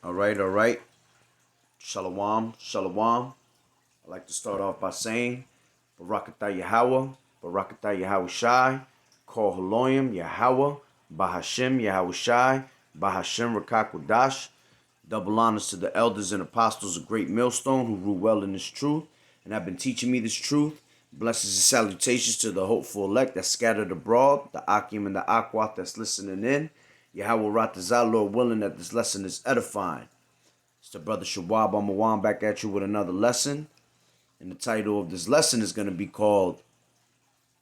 All right, all right. Shalom, shalom. I'd like to start off by saying, Barakatah Yahweh, Barakatah Yahweh Shai, Kol Haloyim Yahweh, Bahashem Yahweh Shai, Bahashem Rakakwadash. Double honors to the elders and apostles of Great Millstone who rule well in this truth and have been teaching me this truth. Blessings and salutations to the hopeful elect that's scattered abroad, the Akim and the Akwat that's listening in. Yahweh Ratazah, Lord willing that this lesson is edifying. It's the brother Shawab Amawan back at you with another lesson. And the title of this lesson is going to be called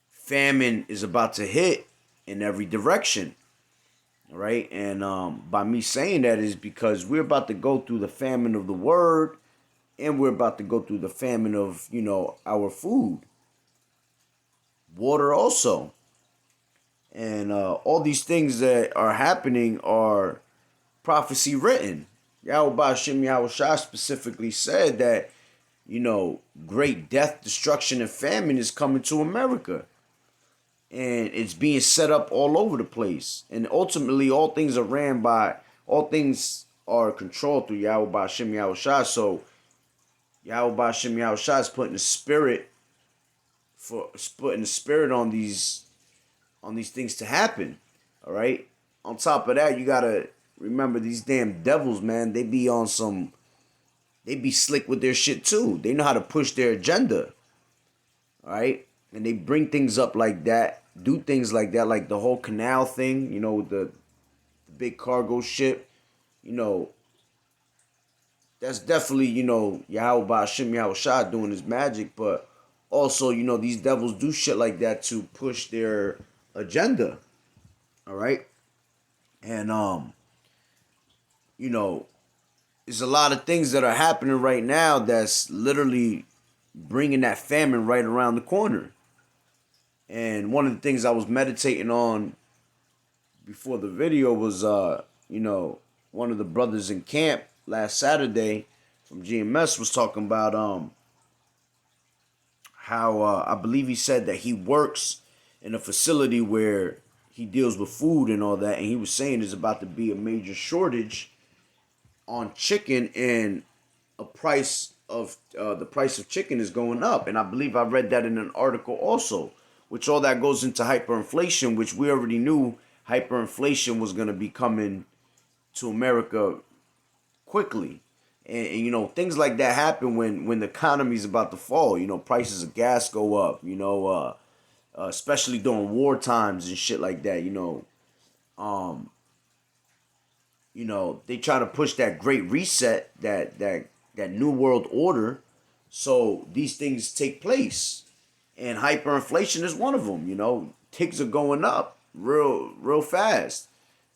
Famine is About to Hit in Every Direction. All right. And by me saying that is because we're about to go through the famine of the word and we're about to go through the famine of, our food, water also. And all these things that are happening are prophecy written. Yahweh Ba'Shem Yahweh Shah specifically said that, great death, destruction, and famine is coming to America. And it's being set up all over the place. And ultimately, all things are controlled through Yahweh Ba'Shem Yahweh Shah. So, Yahweh Ba'Shem Yahweh Shah is putting the spirit on these things to happen. All right. On top of that, you gotta remember these damn devils, man. They be slick with their shit too. They know how to push their agenda. All right. And they bring things up like that, do things like that, like the whole canal thing, with the big cargo ship. That's definitely, Yahweh Ba'Shem Yahweh Shah doing his magic, but also, these devils do shit like that to push their agenda. All right. And there's a lot of things that are happening right now that's literally bringing that famine right around the corner. And one of the things I was meditating on before the video was, one of the brothers in camp last Saturday from GMS was talking about how I believe he said that he works in a facility where he deals with food and all that, and he was saying there's about to be a major shortage on chicken, and the price of chicken is going up. And I believe I read that in an article also, which all that goes into hyperinflation, which we already knew hyperinflation was going to be coming to America quickly. And things like that happen when the economy is about to fall. Prices of gas go up, especially during war times and shit like that. They try to push that great reset, that new world order, so these things take place. And hyperinflation is one of them. Things are going up real fast.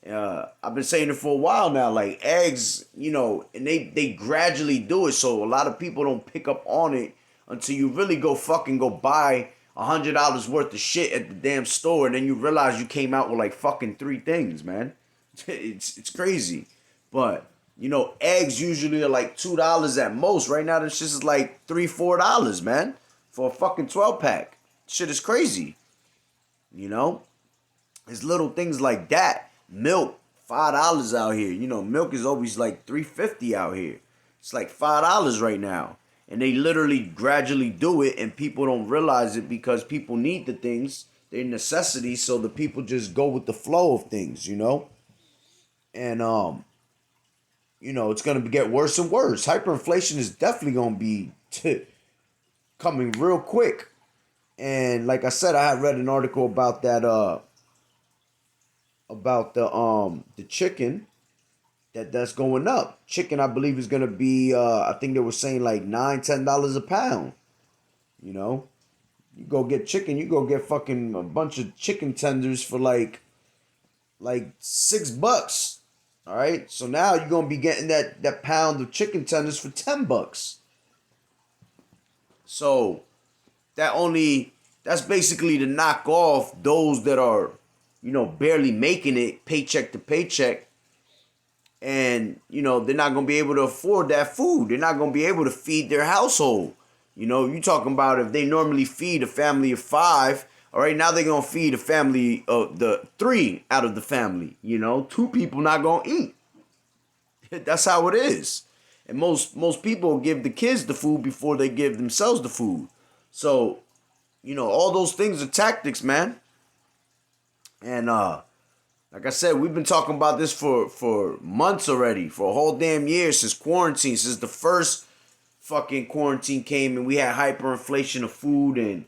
I've been saying it for a while now, like eggs, and they gradually do it, so a lot of people don't pick up on it until you really go buy $100 worth of shit at the damn store, and then you realize you came out with like fucking 3 things, man. It's crazy. But eggs usually are like $2 at most. Right now this shit is like $3-4, man, for a fucking 12-pack. Shit is crazy. It's little things like that. Milk, $5 out here. Milk is always like $3.50 out here. It's like $5 right now. And they literally gradually do it, and people don't realize it because people need the things. They're necessities, so the people just go with the flow of things, And it's gonna get worse and worse. Hyperinflation is definitely gonna be coming real quick. And like I said, I had read an article about that about the chicken that's going up. Chicken, I believe, is gonna be I think they were saying like $9-10 a pound. You go get chicken, you go get fucking a bunch of chicken tenders for like $6. All right, so now you're gonna be getting that pound of chicken tenders for $10. So that's basically to knock off those that are barely making it paycheck to paycheck, and they're not gonna be able to afford that food. They're not gonna be able to feed their household. You talking about if they normally feed a family of 5. All right, now they're going to feed a family of the 3 out of the family. 2 people not going to eat. That's how it is. And most people give the kids the food before they give themselves the food. So, all those things are tactics, man. And like I said, we've been talking about this for months already, for a whole damn year, since quarantine, since the first fucking quarantine came and we had hyperinflation of food,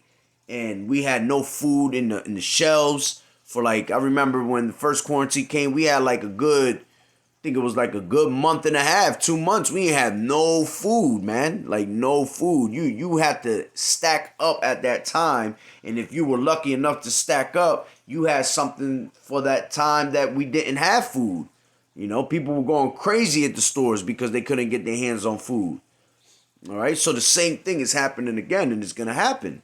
and we had no food in the shelves for, like, I remember when the first quarantine came, we had like I think it was like a good month and a half, 2 months. We ain't have no food, man. Like, no food. You had to stack up at that time. And if you were lucky enough to stack up, you had something for that time that we didn't have food. People were going crazy at the stores because they couldn't get their hands on food. All right. So the same thing is happening again, and it's going to happen.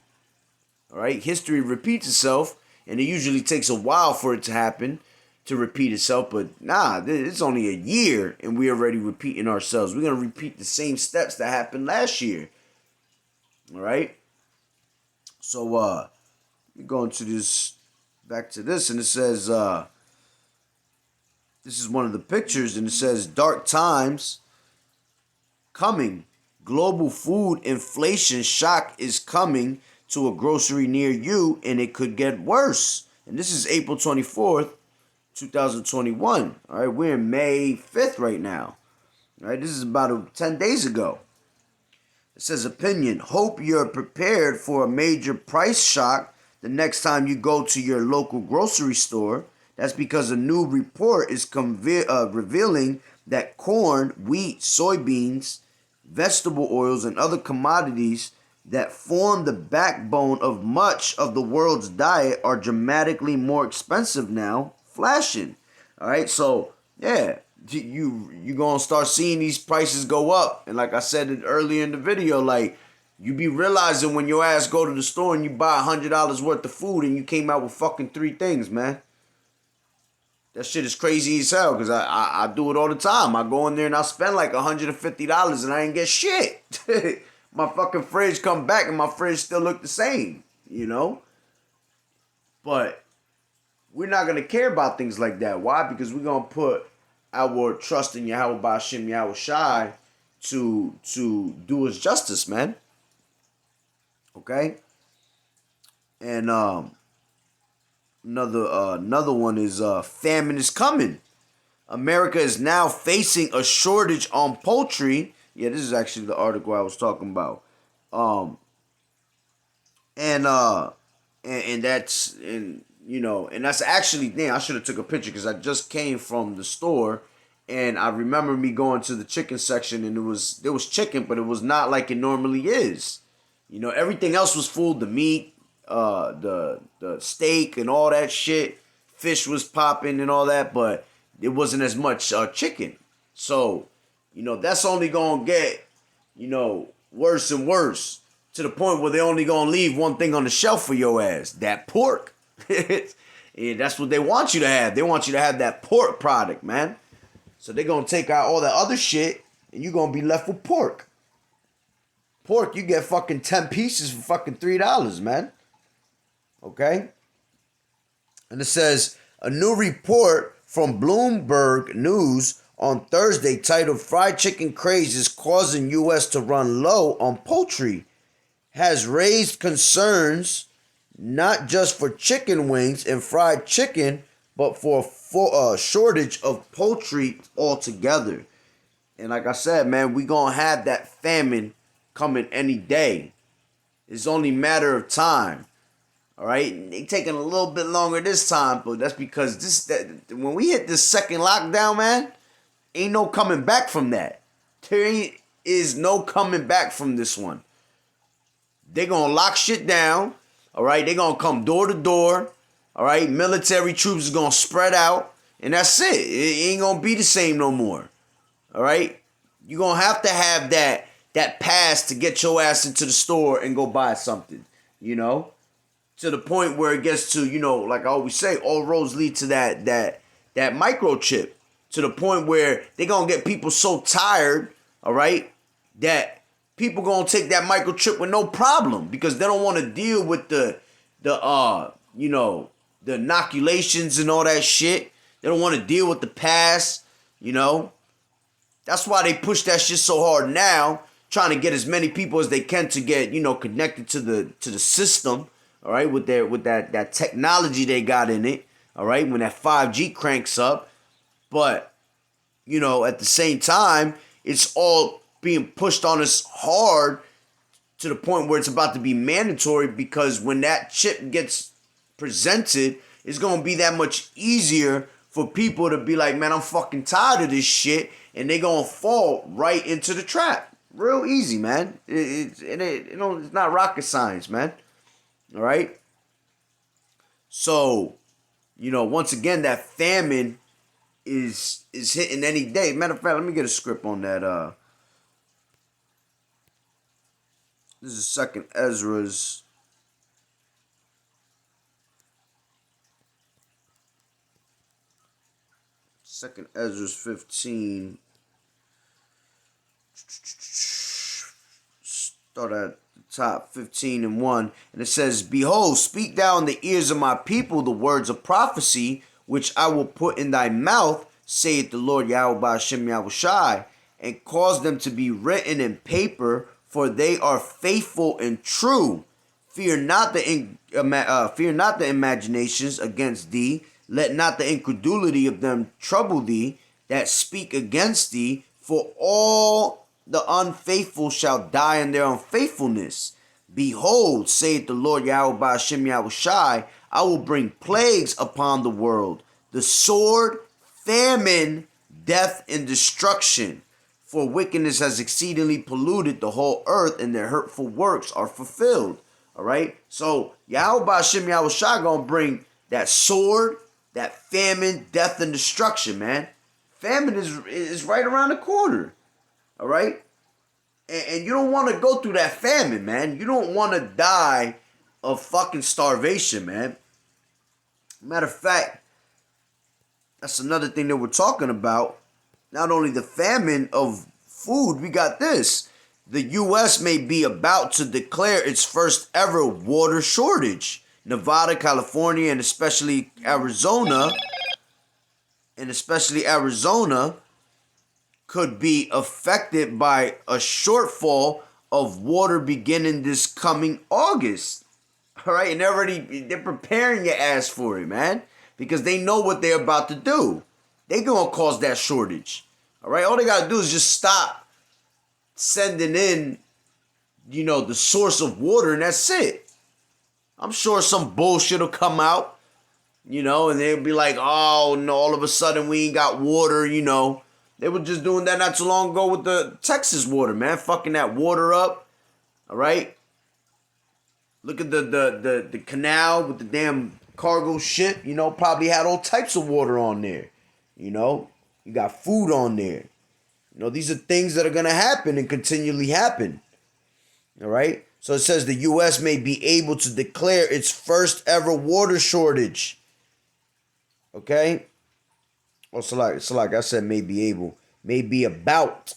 All right. History repeats itself, and it usually takes a while for it to happen, to repeat itself, but it's only a year and we're already repeating ourselves. We're going to repeat the same steps that happened last year. All right. So, we go into this, back to this, and it says, this is one of the pictures, and it says, dark times coming. Global food inflation shock is coming to a grocery near you, and it could get worse. And this is April 24th. 2021. All right, we're in May 5th right now. All right, this is about 10 days ago. It says, opinion. Hope you're prepared for a major price shock the next time you go to your local grocery store. That's because a new report is revealing that corn, wheat, soybeans, vegetable oils, and other commodities that form the backbone of much of the world's diet are dramatically more expensive now. Flashing. All right, so yeah, you gonna start seeing these prices go up, and like I said earlier in the video, like, you be realizing when your ass go to the store and you buy $100 worth of food and you came out with fucking 3 things, man. That shit is crazy as hell, because I do it all the time. I go in there and I spend like $150 and I ain't get shit. My fucking fridge come back and my fridge still look the same, But we're not going to care about things like that. Why? Because we're going to put our trust in YAHAWAH'S, YAHAWAH'S to do us justice, man. Okay? And another one is famine is coming. America is now facing a shortage on poultry. Yeah, this is actually the article I was talking about. And that's and that's actually, damn, I should have took a picture because I just came from the store, and I remember me going to the chicken section, and there was chicken, but it was not like it normally is. Everything else was full. The meat, the steak, and all that shit. Fish was popping and all that, but it wasn't as much chicken. So, that's only gonna get, worse and worse, to the point where they only gonna leave one thing on the shelf for your ass: that pork. Yeah, that's what they want you to have. They want you to have that pork product, man. So they're going to take out all that other shit, and you're going to be left with pork. Pork, you get fucking 10 pieces for fucking $3, man. Okay? And it says, a new report from Bloomberg News on Thursday titled Fried Chicken Craze is Causing U.S. to Run Low on Poultry has raised concerns not just for chicken wings and fried chicken, but for a shortage of poultry altogether. And like I said, man, we gonna have that famine coming any day. It's only a matter of time. All right, they taking a little bit longer this time, but that's because when we hit this second lockdown, man, ain't no coming back from that. There is no coming back from this one. They gonna lock shit down. All right, they gonna come door to door. All right, military troops is gonna spread out, and that's it. It ain't gonna be the same no more. All right, you gonna have to have that pass to get your ass into the store and go buy something. To the point where it gets to, like I always say, all roads lead to that microchip. To the point where they gonna get people so tired, all right, that people gonna take that microchip with no problem because they don't want to deal with the inoculations and all that shit. They don't want to deal with the pass, That's why they push that shit so hard now, trying to get as many people as they can to get, connected to the system, all right, with that technology they got in it, all right, when that 5G cranks up. But, at the same time, it's all being pushed on us hard to the point where it's about to be mandatory, because when that chip gets presented, it's going to be that much easier for people to be like, man, I'm fucking tired of this shit, and they going to fall right into the trap. Real easy, man. It's not rocket science, man. All right? So, once again, that famine is hitting any day. Matter of fact, let me get a script on that. This is Second Ezra's. Second Ezra's 15. Start at the top, 15:1. And it says, Behold, speak thou in the ears of my people the words of prophecy, which I will put in thy mouth, saith the Lord YAHAWAH'S Yahushai, and cause them to be written in paper, for they are faithful and true. Fear not the imaginations against thee. Let not the incredulity of them trouble thee that speak against thee, for all the unfaithful shall die in their unfaithfulness. Behold, saith the Lord YAHAWAH'S Yahushai, I will bring plagues upon the world, the sword, famine, death, and destruction. For wickedness has exceedingly polluted the whole earth, and their hurtful works are fulfilled. All right? So, YAHAWAH'S Yahushai going to bring that sword, that famine, death, and destruction, man. Famine is right around the corner. All right? And you don't want to go through that famine, man. You don't want to die of fucking starvation, man. Matter of fact, that's another thing that we're talking about. Not only the famine of food, we got this. The U.S. may be about to declare its first ever water shortage. Nevada, California, and especially Arizona, could be affected by a shortfall of water beginning this coming August. All right, and they're preparing your ass for it, man, because they know what they're about to do. They're going to cause that shortage. All right, all they got to do is just stop sending in, the source of water, and that's it. I'm sure some bullshit will come out, and they'll be like, oh, no, all of a sudden we ain't got water, They were just doing that not too long ago with the Texas water, man. Fucking that water up, all right? Look at the canal with the damn cargo ship, probably had all types of water on there, You got food on there. These are things that are going to happen and continually happen. All right? So it says the U.S. may be able to declare its first ever water shortage. Okay? Oh, so like I said, may be about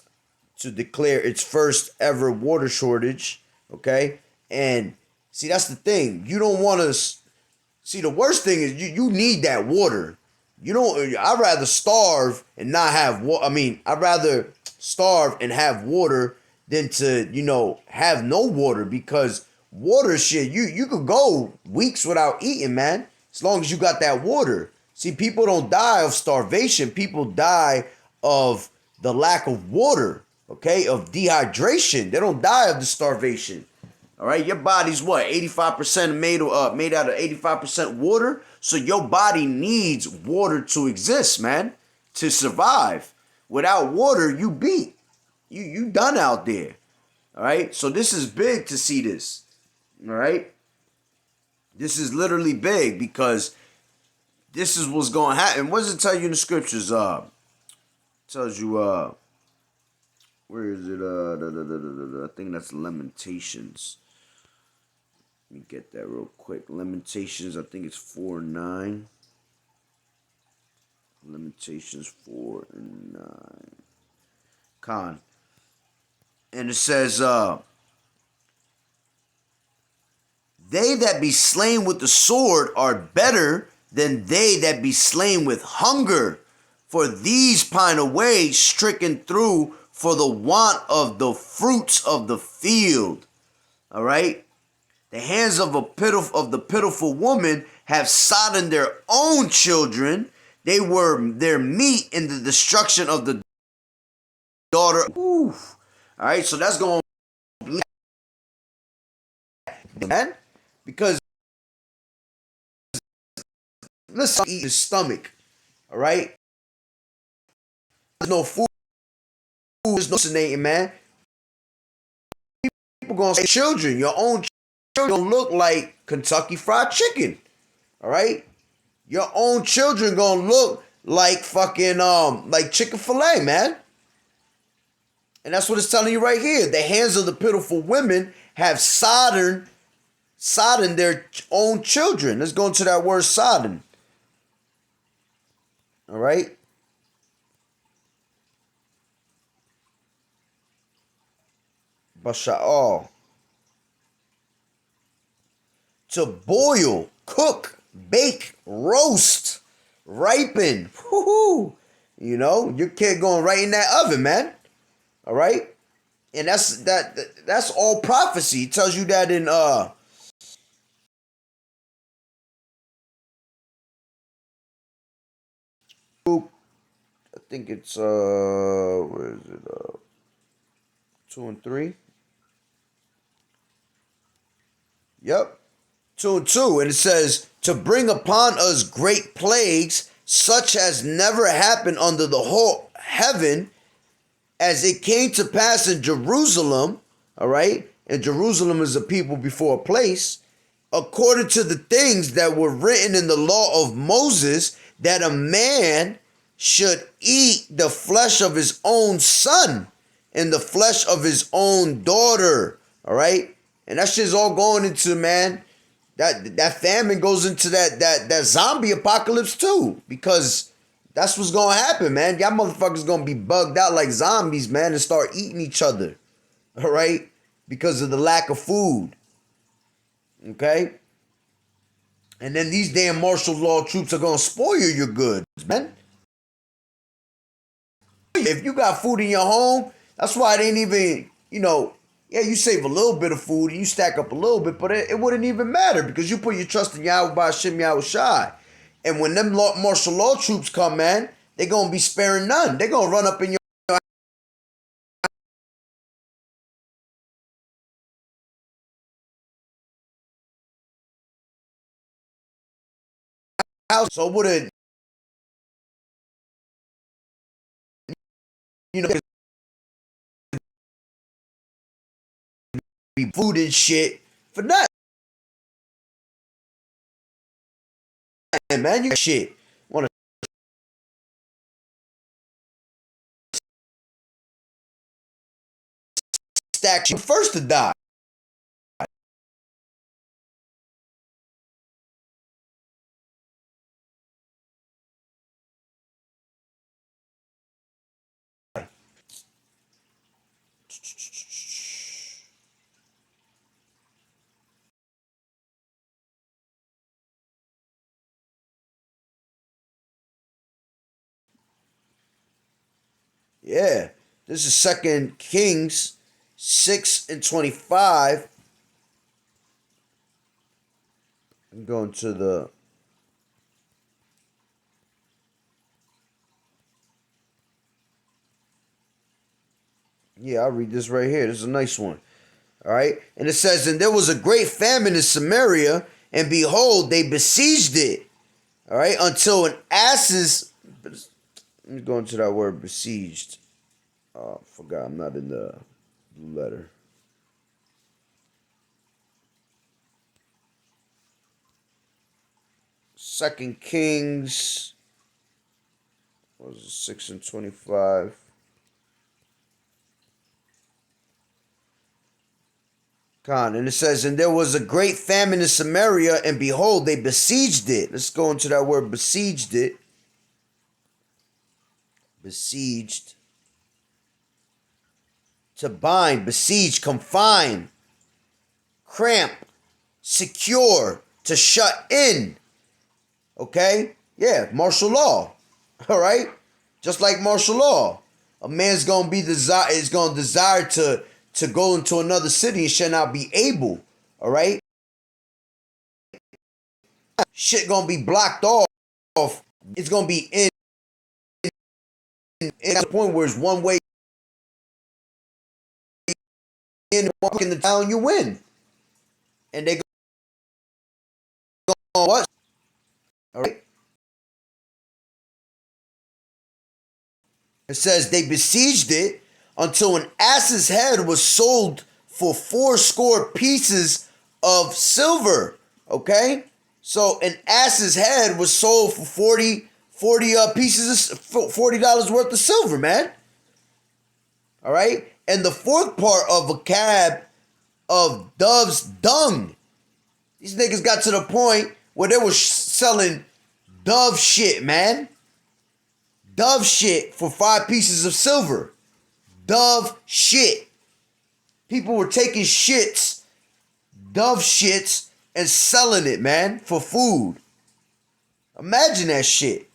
to declare its first ever water shortage. Okay? And see, that's the thing. You don't want to... See, the worst thing is you need that water. I'd rather starve and not have water. I'd rather starve and have water than to, have no water, because water shit, you could go weeks without eating, man, as long as you got that water. See, people don't die of starvation. People die of the lack of water, okay, of dehydration. They don't die of the starvation. All right, your body's what? 85% made out of 85% water. So your body needs water to exist, man, to survive. Without water, you beat. You done out there. All right, so this is big to see this. All right, this is literally big, because this is what's going to happen. What does it tell you in the scriptures? It tells you, where is it? I think that's Lamentations. Let me get that real quick. Lamentations, I think it's 4:9. Lamentations 4:9. Con. And it says, they that be slain with the sword are better than they that be slain with hunger. For these pine away, stricken through for the want of the fruits of the field. All right? The hands of the pitiful woman have sodden their own children. They were their meat in the destruction of the daughter. Ooh. All right, so that's going to man, because listen, eat his stomach. All right, there's no food. There's no fascinating, man. People gonna say children, your own children gonna look like Kentucky Fried Chicken. All right, your own children gonna look like fucking like Chick-fil-A, man. And that's what it's telling you right here. The hands of the pitiful women have sodden their own children. Let's go into that word sodden. All right. Basha'al. To boil, cook, bake, roast, ripen. Woo-hoo. You know, your kid going right in that oven, man. All right? And that's all prophecy. It tells you that in I think it's where is it? 2 and 3. Yep. 2 and 2. And it says, to bring upon us great plagues, such as never happened under the whole heaven, as it came to pass in Jerusalem. All right. And Jerusalem is a people before a place. According to the things that were written in the law of Moses, that a man should eat the flesh of his own son and the flesh of his own daughter. All right. And that shit's all going into, man, that famine goes into that zombie apocalypse too, because that's what's going to happen, man. Y'all motherfuckers going to be bugged out like zombies, man, and start eating each other. All right. Because of the lack of food. Okay. And then these damn martial law troops are going to spoil your goods, man. If you got food in your home, that's why it ain't even, you know, yeah, you save a little bit of food and you stack up a little bit, but it wouldn't even matter because you put your trust in Yahweh by Hashem Yahweh Shai. And when them martial law troops come, man, they're going to be sparing none. They're going to run up in your house. So would it, you know, be food and shit for nothing, man. You got shit. Want to stack you first to die. Yeah, this is 2 Kings 6 and 25. I'm going to the I'll read this right here. This is a nice one. All right. And it says, and there was a great famine in Samaria, and behold, they besieged it. All right. Until an ass's. Let me go into that word besieged. Oh, forgot. I'm not in the blue letter. Second Kings. What was it? 6 and 25. And it says, and there was a great famine in Samaria, and behold, they besieged it. Let's go into that word besieged it. Besieged. To bind, besiege, confine, cramp, secure, to shut in. Okay? Yeah, martial law. All right? Just like martial law. A man's gonna desire to go into another city and shall not be able. All right? Shit gonna be blocked off. It's gonna be in the point where it's one way in, walk in the town, you win. And they go what? All right. It says they besieged it until an ass's head was sold for 40 pieces of silver. Okay, so an ass's head was sold for 40 pieces of $40 worth of silver, man. All right, and the fourth part of a cab of dove's dung. These niggas got to the point where they were selling dove shit, man. Dove shit for 5 pieces of silver. Dove shit. People were taking shits, dove shits, and selling it, man, for food. Imagine that shit.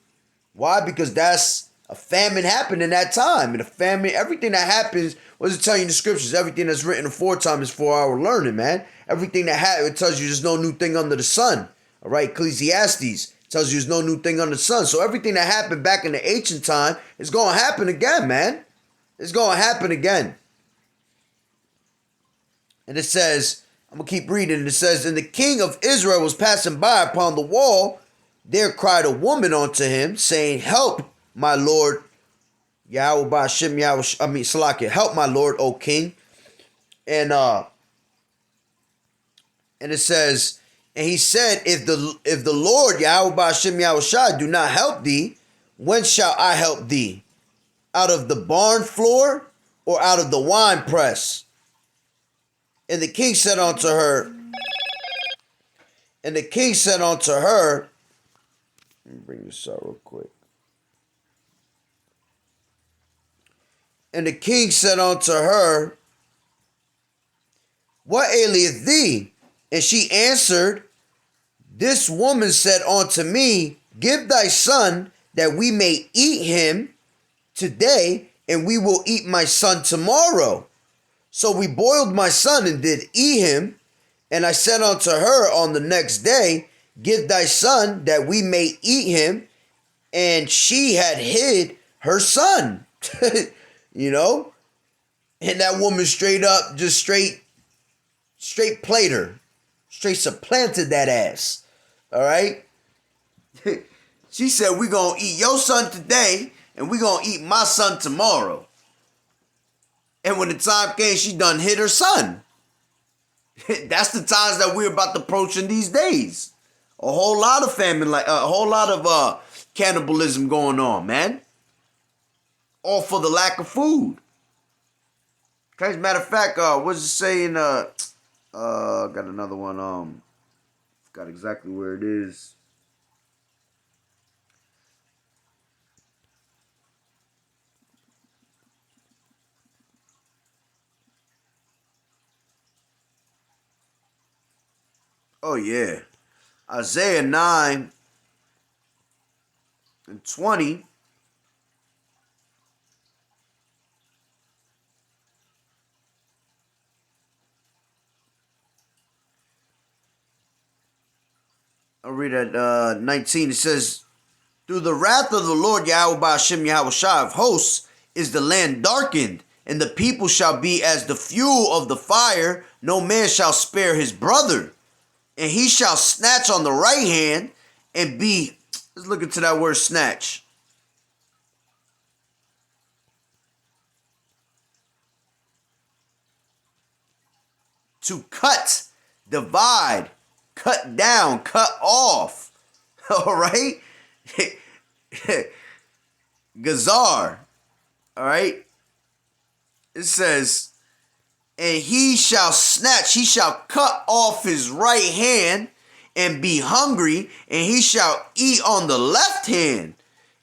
Why? Because that's a famine happened in that time. And a famine, everything that happens, what does it tell you in the scriptures? Everything that's written aforetime is for our learning, man. Everything that happens, it tells you there's no new thing under the sun. All right, Ecclesiastes tells you there's no new thing under the sun. So everything that happened back in the ancient time is going to happen again, man. It's going to happen again. And it says, I'm going to keep reading. It says, and the king of Israel was passing by upon the wall. There cried a woman unto him, saying, help, my lord, Salakia, help my lord, O king. And it says, and he said, if the Lord, Yahweh Ba'Shem Yahushai, do not help thee, when shall I help thee? Out of the barn floor or out of the wine press? And the king said unto her, let me bring this out real quick. And the king said unto her, what aileth thee? And she answered, this woman said unto me, give thy son that we may eat him today, and we will eat my son tomorrow. So we boiled my son and did eat him. And I said unto her on the next day, give thy son that we may eat him. And she had hid her son. You know? And that woman straight up, just straight played her. Straight supplanted that ass. All right? She said, we're going to eat your son today, and we're going to eat my son tomorrow. And when the time came, she done hit her son. That's the times that we're about to approach in these days. A whole lot of famine, like a whole lot of cannibalism going on, man. All for the lack of food. Okay, as a matter of fact, what's it saying? Got another one. Forgot exactly where it is. Oh yeah, Isaiah 9:20. I'll read at 19. It says, through the wrath of the Lord Yahweh Ba'Shem Yahushai of hosts is the land darkened, and the people shall be as the fuel of the fire. No man shall spare his brother. And he shall snatch on the right hand and be, let's look into that word snatch. To cut, divide, cut down, cut off. All right? Gazar. All right? It says, and he shall snatch, he shall cut off his right hand and be hungry, and he shall eat on the left hand,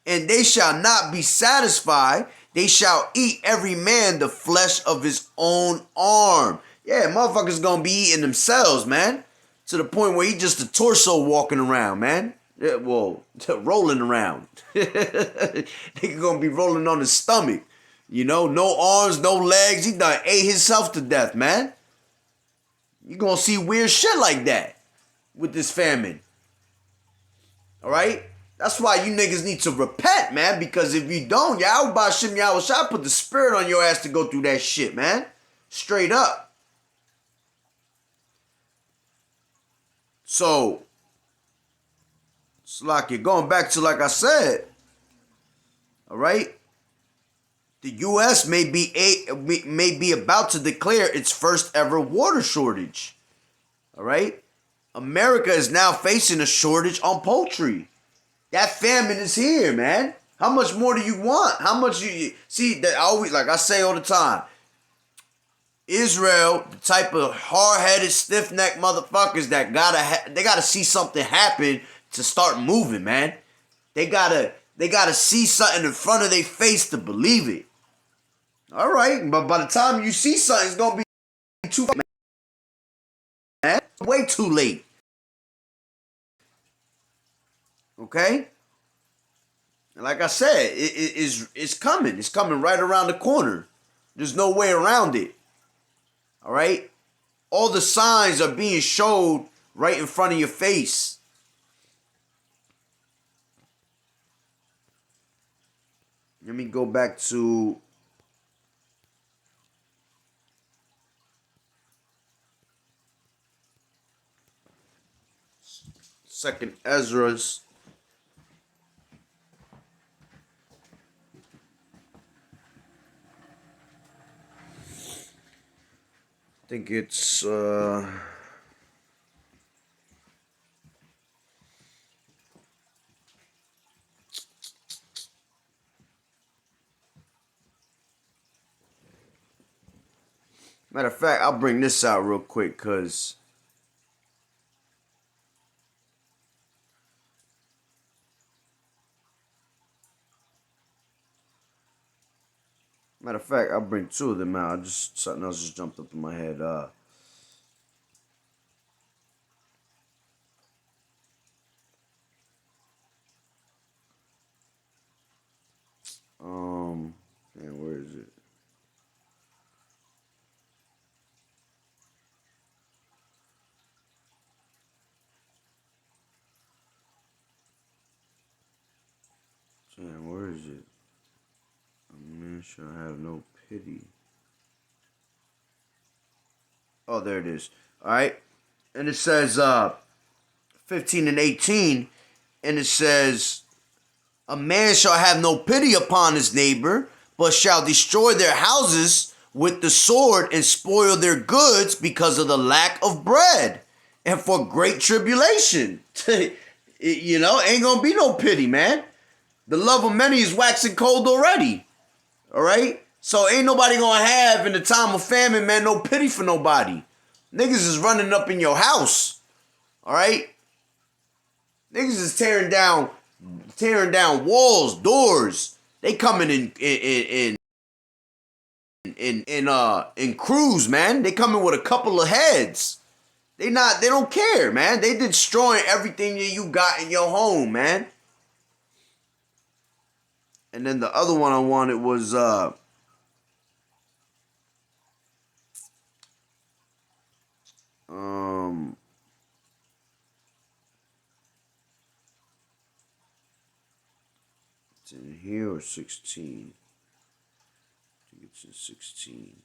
and they shall not be satisfied. They shall eat every man the flesh of his own arm. Yeah, motherfuckers gonna be eating themselves, man. To the point where he just a torso walking around, man. Yeah, well, rolling around. Nigga gonna be rolling on his stomach. You know, no arms, no legs. He done ate himself to death, man. You gonna see weird shit like that with this famine. All right? That's why you niggas need to repent, man. Because if you don't, YAHAWAH'S put the spirit on your ass to go through that shit, man. Straight up. So, it's like you're going back to like I said. All right? The U.S. may be about to declare its first ever water shortage. All right? America is now facing a shortage on poultry. That famine is here, man. How much more do you want? How much you see? That always, like I say all the time, Israel, the type of hard-headed, stiff-necked motherfuckers that they gotta see something happen to start moving, man. They gotta see something in front of their face to believe it. All right, but by the time you see something, it's gonna be too late, man. Way too late. Okay? And like I said, it's coming. It's coming right around the corner. There's no way around it. All right? All the signs are being showed right in front of your face. Let me go back to Second Ezra's. I think it's matter of fact, I'll bring this out real quick because matter of fact, I'll bring two of them out. Something else just jumped up in my head. Man, where is it? Damn, where is it? A man shall have no pity. Oh, there it is. All right. And it says 15 and 18. And it says, a man shall have no pity upon his neighbor, but shall destroy their houses with the sword and spoil their goods because of the lack of bread and for great tribulation. You know, ain't gonna be no pity, man. The love of many is waxing cold already. All right? So ain't nobody gonna have in the time of famine, man, no pity for nobody. Niggas is running up in your house. All right? Niggas is tearing down walls, doors. They coming in crews, man. They coming with a couple of heads. They don't care, man. They destroying everything that you got in your home, man. And then the other one I wanted was it's in here or 16. I think it's in 16.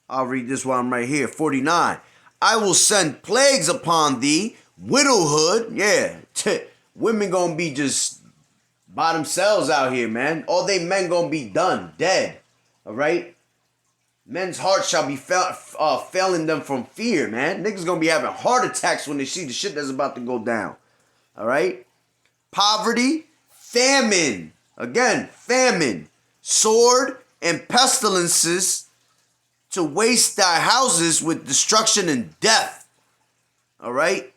I'll read this one right here. 49. I will send plagues upon thee, widowhood. Yeah. Women gonna be just by themselves out here, man. All they men gonna be done, dead. All right? Men's hearts shall be failing them from fear, man. Niggas gonna be having heart attacks when they see the shit that's about to go down. All right? Poverty, famine. Again, famine. Sword and pestilences to waste thy houses with destruction and death. All right?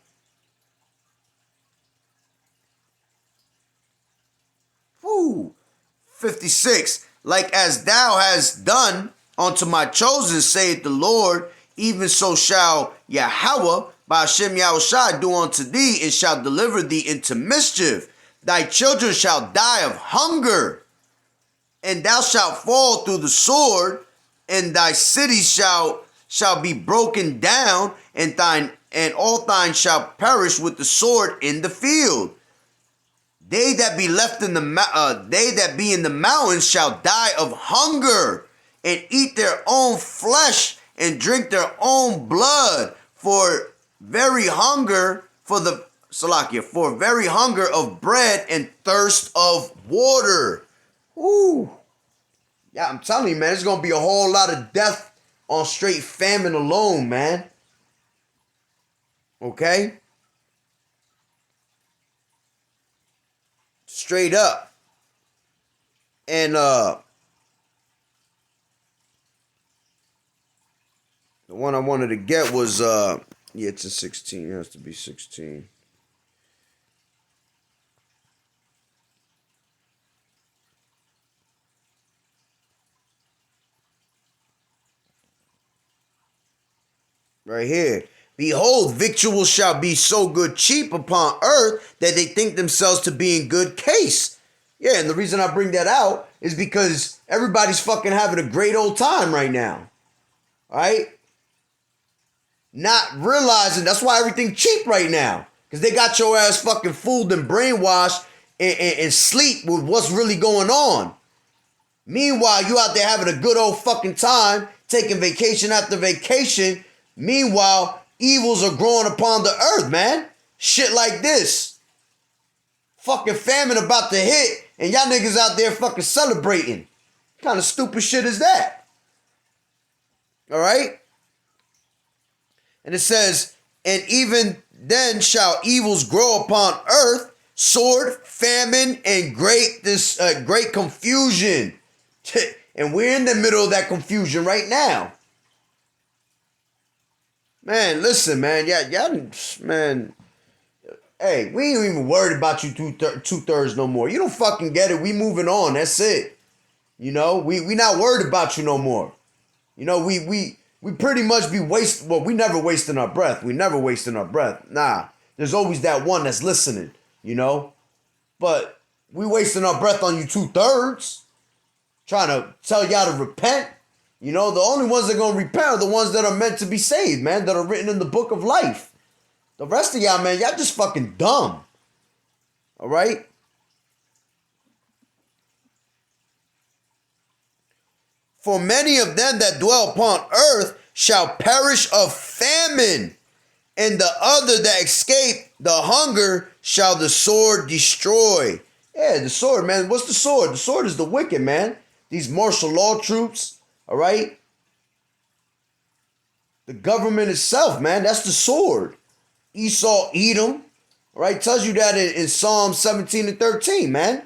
Woo. 56. Like as thou hast done unto my chosen, saith the Lord, even so shall Yahawah by Hashem Yahushai do unto thee, and shall deliver thee into mischief. Thy children shall die of hunger, and thou shalt fall through the sword, and thy cities shall be broken down, and all thine shall perish with the sword in the field. They that be left in they that be in the mountains shall die of hunger, and eat their own flesh, and drink their own blood, for very hunger of bread and thirst of water. Ooh. Yeah, I'm telling you, man, there's gonna be a whole lot of death on straight famine alone, man. Okay? Straight up. And the one I wanted to get was yeah, it's a 16. It has to be 16. Right here. Behold, victuals shall be so good cheap upon earth that they think themselves to be in good case. Yeah, and the reason I bring that out is because everybody's fucking having a great old time right now. Right? Not realizing that's why everything cheap right now. Because they got your ass fucking fooled and brainwashed and sleep with what's really going on. Meanwhile, you out there having a good old fucking time, taking vacation after vacation. Meanwhile, evils are growing upon the earth, man. Shit like this. Fucking famine about to hit, and y'all niggas out there fucking celebrating. What kind of stupid shit is that? All right? And it says, and even then shall evils grow upon earth, sword, famine, and great confusion. And we're in the middle of that confusion right now. Man, listen, man. Y'all, man. Hey, we ain't even worried about you two-thirds no more. You don't fucking get it. We moving on. That's it. You know, we not worried about you no more. You know, we pretty much be wasting. Well, we never wasting our breath. We never wasting our breath. Nah, there's always that one that's listening. You know, but we wasting our breath on you two-thirds, trying to tell y'all to repent. You know, the only ones that are going to repent are the ones that are meant to be saved, man, that are written in the book of life. The rest of y'all, man, y'all just fucking dumb. All right? For many of them that dwell upon earth shall perish of famine, and the other that escape the hunger shall the sword destroy. Yeah, the sword, man. What's the sword? The sword is the wicked, man. These martial law troops. All right? The government itself, man, that's the sword. Esau, Edom, all right? Tells you that in Psalm 17 and 13, man.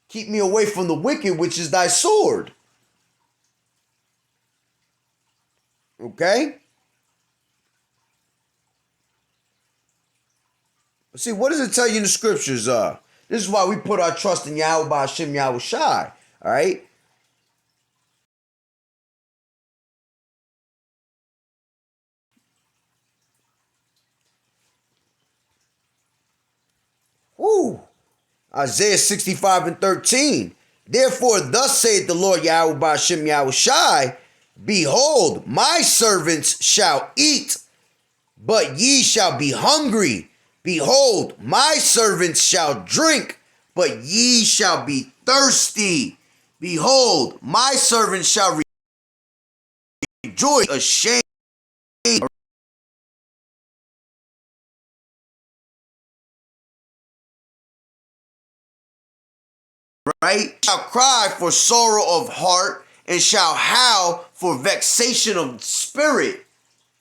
Keep me away from the wicked, which is thy sword. Okay? See, what does it tell you in the scriptures? This is why we put our trust in Yahweh by Hashem Yahushai, all right? Woo! Isaiah 65 and 13. Therefore, thus saith the Lord Yahweh by Hashem Yahushai, behold, my servants shall eat, but ye shall be hungry. Behold, my servants shall drink, but ye shall be thirsty. Behold, my servants shall rejoice ashamed. Right? Shall cry for sorrow of heart, and shall howl for vexation of spirit.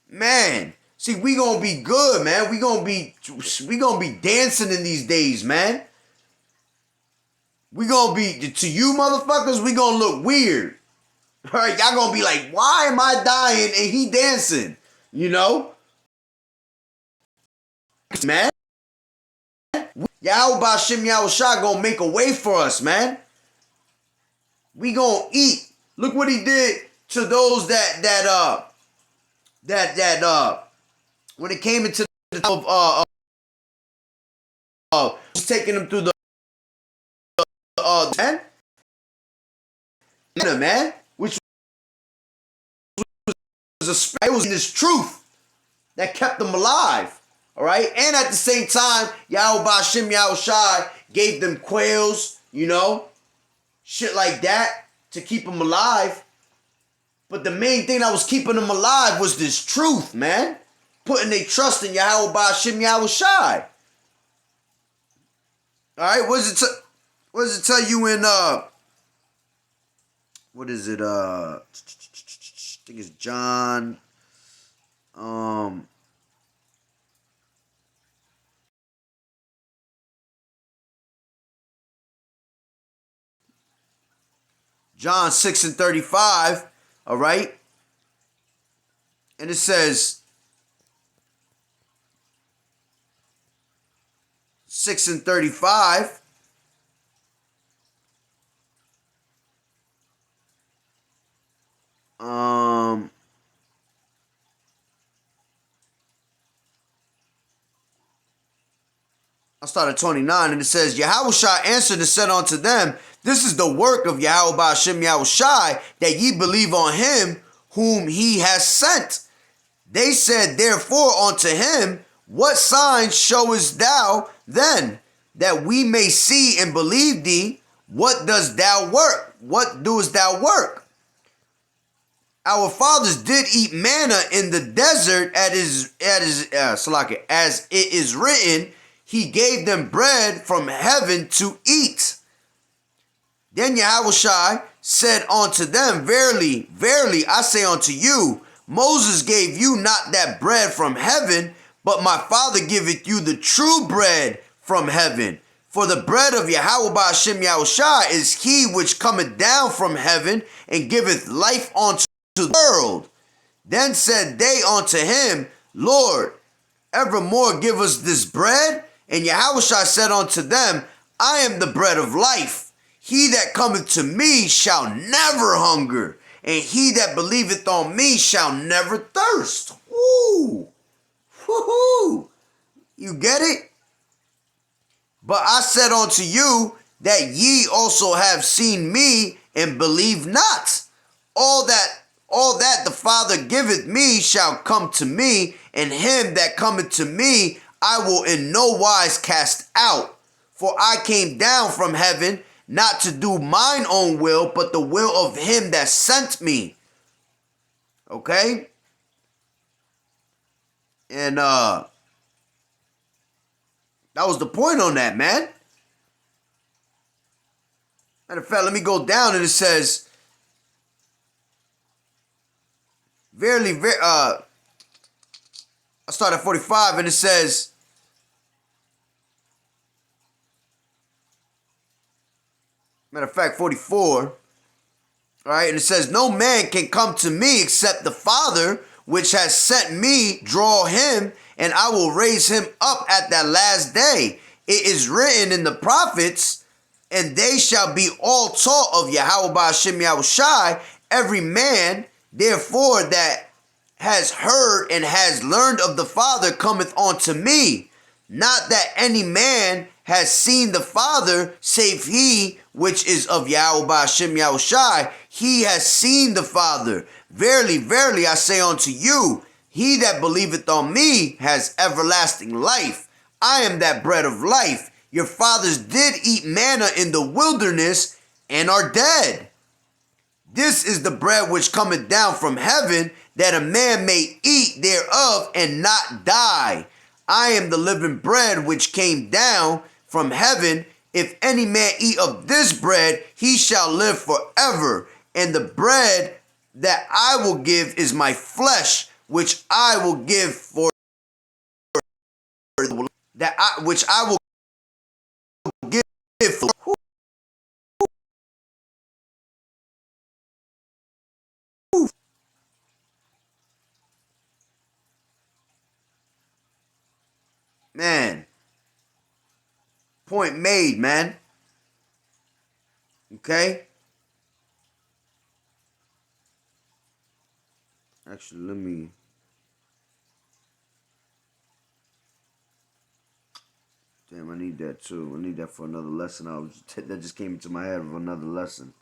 Man, see, we gonna be good, man. We gonna be dancing in these days, man. We gonna be, to you motherfuckers, we gonna look weird. All right, y'all gonna be like, why am I dying and he dancing? You know? Man. Yahweh B'Shem Yahushua gonna make a way for us, man. We gonna eat. Look what he did to those that that when it came into the time of taking them through the man, which was it was this truth that kept them alive. All right, and at the same time, Yahweh Ba'Shem Yahushai gave them quails, shit like that to keep them alive. But the main thing that was keeping them alive was this truth, man. Putting their trust in Yahweh Ba'Shem Yahushai. All right, what does it tell you in what is it? I think it's John. John 6:35. All right, and it says 6:35. I started 29, and it says, Yahushua answered and said unto them, this is the work of Yahweh Ba'Shem Yahushai, that ye believe on him whom he has sent. They said therefore unto him, what signs showest thou then, that we may see and believe thee? What dost thou work? What doest thou work? Our fathers did eat manna in the desert, as it is written, he gave them bread from heaven to eat. Then Yahushua said unto them, verily, verily, I say unto you, Moses gave you not that bread from heaven, but my Father giveth you the true bread from heaven. For the bread of Yahweh Ba'Shem Yahushua is he which cometh down from heaven and giveth life unto the world. Then said they unto him, Lord, evermore give us this bread. And Yahushua said unto them, I am the bread of life. He that cometh to me shall never hunger, and he that believeth on me shall never thirst. Woo! Woo-hoo! You get it? But I said unto you that ye also have seen me and believe not. All that the Father giveth me shall come to me, and him that cometh to me I will in no wise cast out. For I came down from heaven not to do mine own will, but the will of him that sent me. Okay? And that was the point on that, man. Matter of fact, let me go down and it says, verily, I start at 45 and it says, matter of fact, 44. All right, and it says, no man can come to me except the Father which has sent me draw him, and I will raise him up at that last day. It is written in the prophets, and they shall be all taught of Yahweh Ba'Shem Yahushai, every man, therefore, that has heard and has learned of the Father cometh unto me. Not that any man has seen the Father, save he which is of Yahweh Ba'Shem Yahushai. He has seen the Father. Verily, verily, I say unto you, he that believeth on me has everlasting life. I am that bread of life. Your fathers did eat manna in the wilderness and are dead. This is the bread which cometh down from heaven, that a man may eat thereof and not die. I am the living bread which came down from heaven. If any man eat of this bread, he shall live forever. And the bread that I will give is my flesh, which I will give for which I will give for. Man, point made, man. Okay. Actually, let me Damn, I need that too. I need that for another lesson. That just came into my head of another lesson.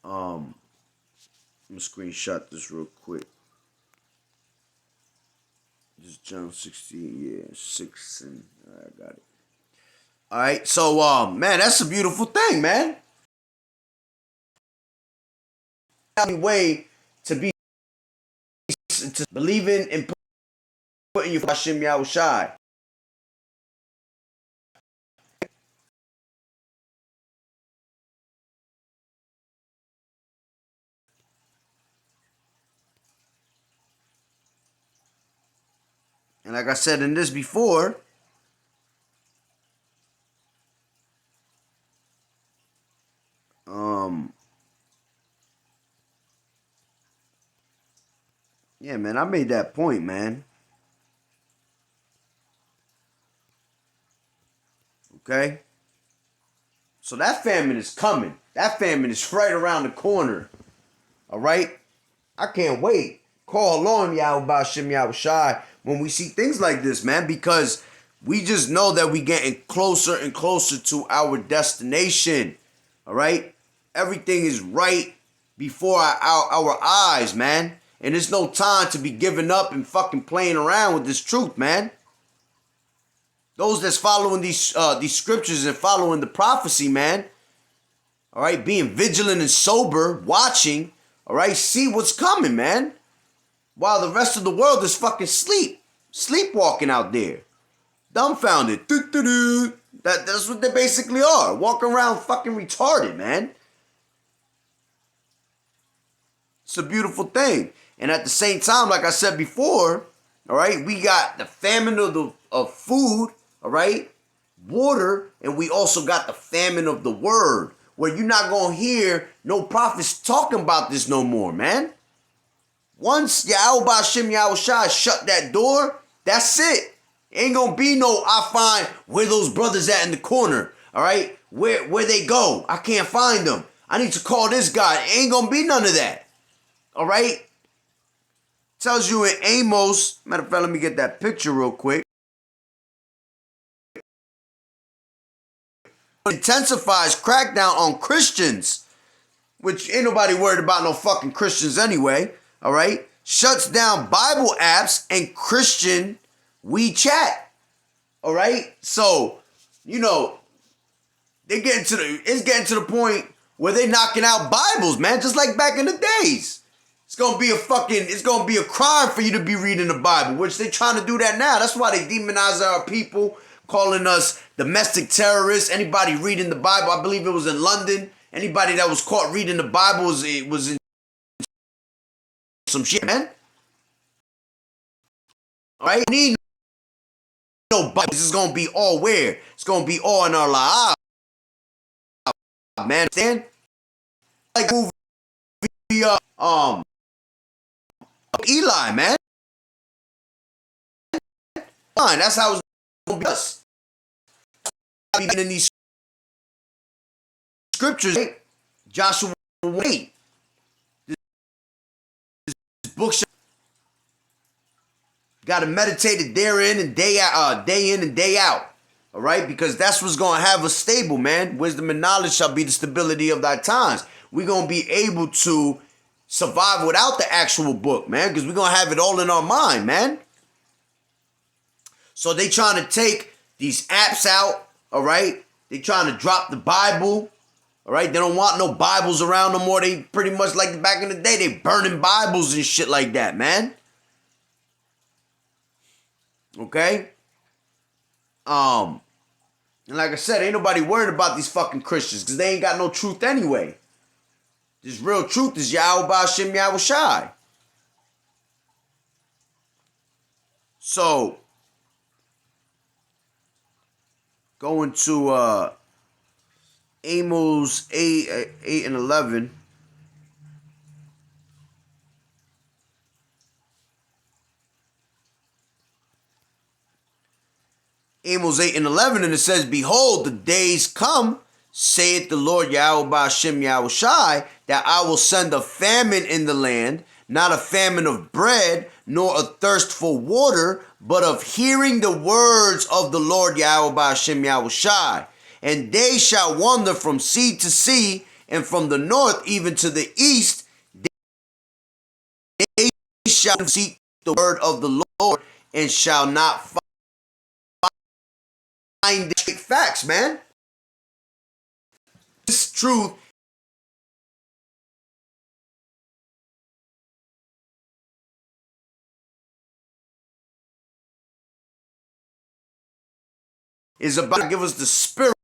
I'm gonna screenshot this real quick. This John 16, yeah, 6 and I got it. All right, so man, that's a beautiful thing, man. Way to be to believing and putting your Hashem Yahushai. And like I said in this before, yeah, man, I made that point, man. Okay? So that famine is coming. That famine is right around the corner. All right? I can't wait. Call on Yahweh Shem Yahushai when we see things like this, man, because we just know that we getting closer and closer to our destination. All right? Everything is right before our eyes, man. And there's no time to be giving up and fucking playing around with this truth, man. Those that's following these scriptures and following the prophecy, man. All right, being vigilant and sober, watching. All right, see what's coming, man. While the rest of the world is fucking sleepwalking out there, dumbfounded. That's what they basically are. Walking around fucking retarded, man. It's a beautiful thing. And at the same time, like I said before, all right, we got the famine of food, all right, water, and we also got the famine of the word, where you're not going to hear no prophets talking about this no more, man. Once Yahweh Shem Yahushai shut that door, that's it. Ain't going to be no, I find where those brothers at in the corner, all right, where they go. I can't find them. I need to call this guy. Ain't going to be none of that, all right. Tells you in Amos, matter of fact, let me get that picture real quick. Intensifies crackdown on Christians, which ain't nobody worried about no fucking Christians anyway, all right? Shuts down Bible apps and Christian WeChat, all right? So, you know, it's getting to the point where they knocking out Bibles, man, just like back in the days. It's gonna be a crime for you to be reading the Bible, which they trying to do that now. That's why they demonize our people, calling us domestic terrorists. Anybody reading the Bible, I believe it was in London. Anybody that was caught reading the Bible was in some shit, man. All right, need no Bible. This is gonna be all where? It's gonna be all in our lives, man. Understand? Like movie, Eli, man. Fine, that's how it's gonna be us. In these scriptures, Joshua 8. This book got to meditate it day in and day out, day in and day out. All right, because that's what's gonna have us stable, man. Wisdom and knowledge shall be the stability of thy times. We're gonna be able to survive without the actual book, man, because we're going to have it all in our mind, man. So they trying to take these apps out, all right? They trying to drop the Bible, all right? They don't want no Bibles around no more. They pretty much like back in the day, they burning Bibles and shit like that, man. Okay? And like I said, ain't nobody worried about these fucking Christians because they ain't got no truth anyway. This real truth is Yahweh Shem Yahushai. So, going to Amos 8 and 11. Amos 8 and 11, and it says, behold, the days come, saith the Lord Yahweh Shem Yahushai, that I will send a famine in the land, not a famine of bread, nor a thirst for water, but of hearing the words of the Lord Yahweh Ba'Hashem Yahushai. And they shall wander from sea to sea, and from the north even to the east. They shall seek the word of the Lord, and shall not find the facts, man. This truth is about to give us the spirit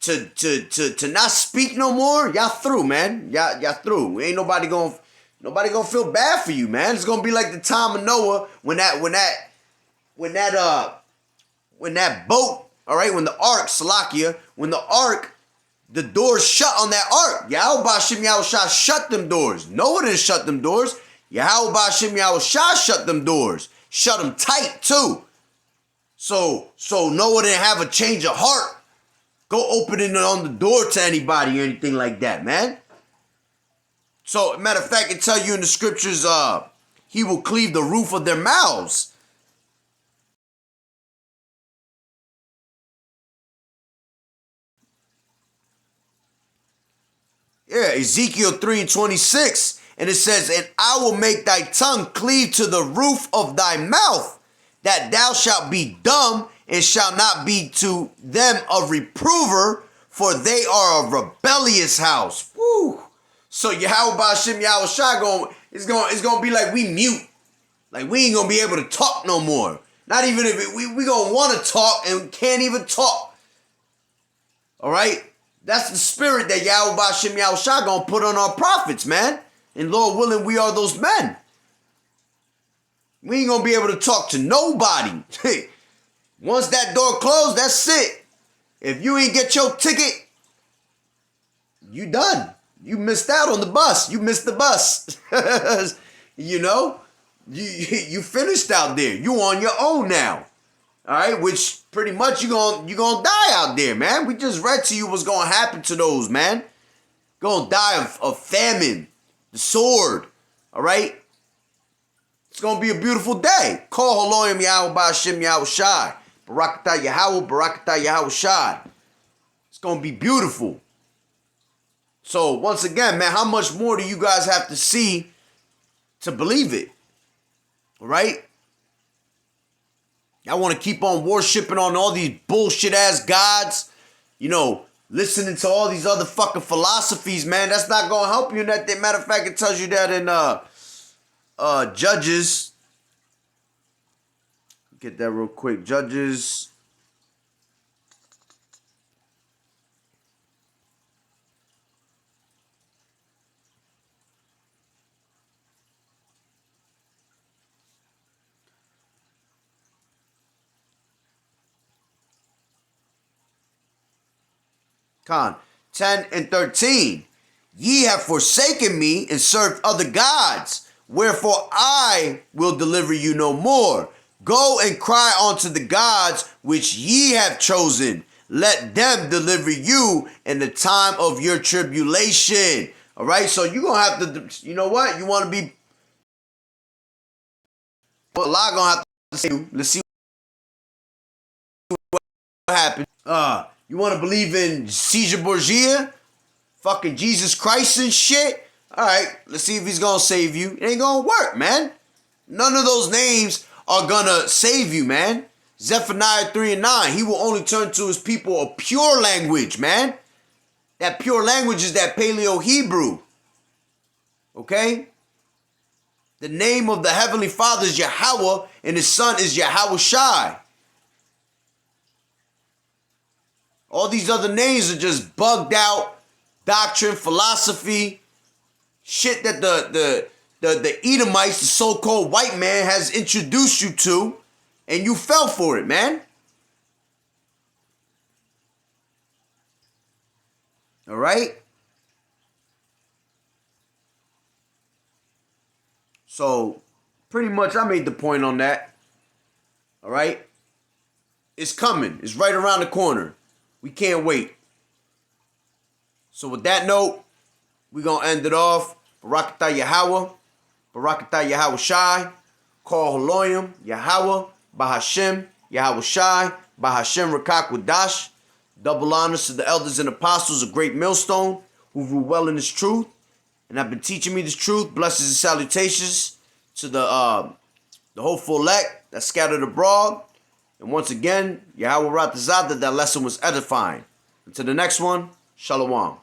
to not speak no more. Y'all through, man. Y'all through. Ain't nobody gonna feel bad for you, man. It's gonna be like the time of Noah when that boat, all right, when the ark, Salakia, when the ark, the doors shut on that ark. Yahweh Ba'Hashem Yahushua shut them doors. Noah didn't shut them doors. Yahweh Ba'Hashem Yahushua shut them doors. Shut them tight too. So Noah didn't have a change of heart. Go opening it on the door to anybody or anything like that, man. So, matter of fact, it tell you in the scriptures, he will cleave the roof of their mouths. Yeah, Ezekiel 3:26. And it says, and I will make thy tongue cleave to the roof of thy mouth, that thou shalt be dumb, and shalt not be to them a reprover, for they are a rebellious house. Woo! So Yahweh Ba'Hashem Yahushua it's gonna be like we mute. Like we ain't gonna be able to talk no more. Not even if we gonna want to talk and can't even talk. Alright? That's the spirit that Yahweh Ba'Hashem Yahushua gonna put on our prophets, man. And Lord willing, we are those men. We ain't gonna be able to talk to nobody. Once that door closed, that's it. If you ain't get your ticket, you done. You missed out on the bus. You missed the bus. You know? You finished out there. You on your own now. All right? Which pretty much you gonna die out there, man. We just read to you what's gonna happen to those, man. Gonna die of famine, the sword. All right? It's gonna be a beautiful day. Call Haloyim Yahweh Ba'Hashem Yahushai. Barakatah Yahweh, Barakatah Yahushai. It's gonna be beautiful. So once again, man, how much more do you guys have to see to believe it? All right? I want to keep on worshiping on all these bullshit ass gods, you know, listening to all these other fucking philosophies, man. That's not gonna help you in that. Matter of fact, it tells you that in Judges. Get that real quick. Judges. Con 10 and 13. Ye have forsaken me and served other gods. Wherefore I will deliver you no more. Go and cry unto the gods which ye have chosen. Let them deliver you in the time of your tribulation. All right, so you're going to have to, you know what? You want to be, Allah going to have to say, let's see what happens. You want to believe in Caesar Borgia? Fucking Jesus Christ and shit? All right, let's see if he's going to save you. It ain't going to work, man. None of those names are going to save you, man. Zephaniah 3 and 9, he will only turn to his people a pure language, man. That pure language is that Paleo-Hebrew. Okay? The name of the Heavenly Father is Yahweh, and his son is Yahawashi. All these other names are just bugged out doctrine, philosophy, shit that the Edomites, the so-called white man, has introduced you to, and you fell for it, man. All right? So, pretty much I made the point on that. All right? It's coming. It's right around the corner. We can't wait. So with that note, we're going to end it off. Barakatah Yahweh. Barakatah Yahawashi. Call Haloyim, Yahweh, Bahashem, Yahweh Shai, Bahashem Rakak Wadash. Double honors to the elders and apostles of Great Millstone who rule well in this truth and have been teaching me this truth. Blessings and salutations to the hopeful elect that scattered abroad. And once again, Yahweh Ratazada, that lesson was edifying. Until the next one, Shalom.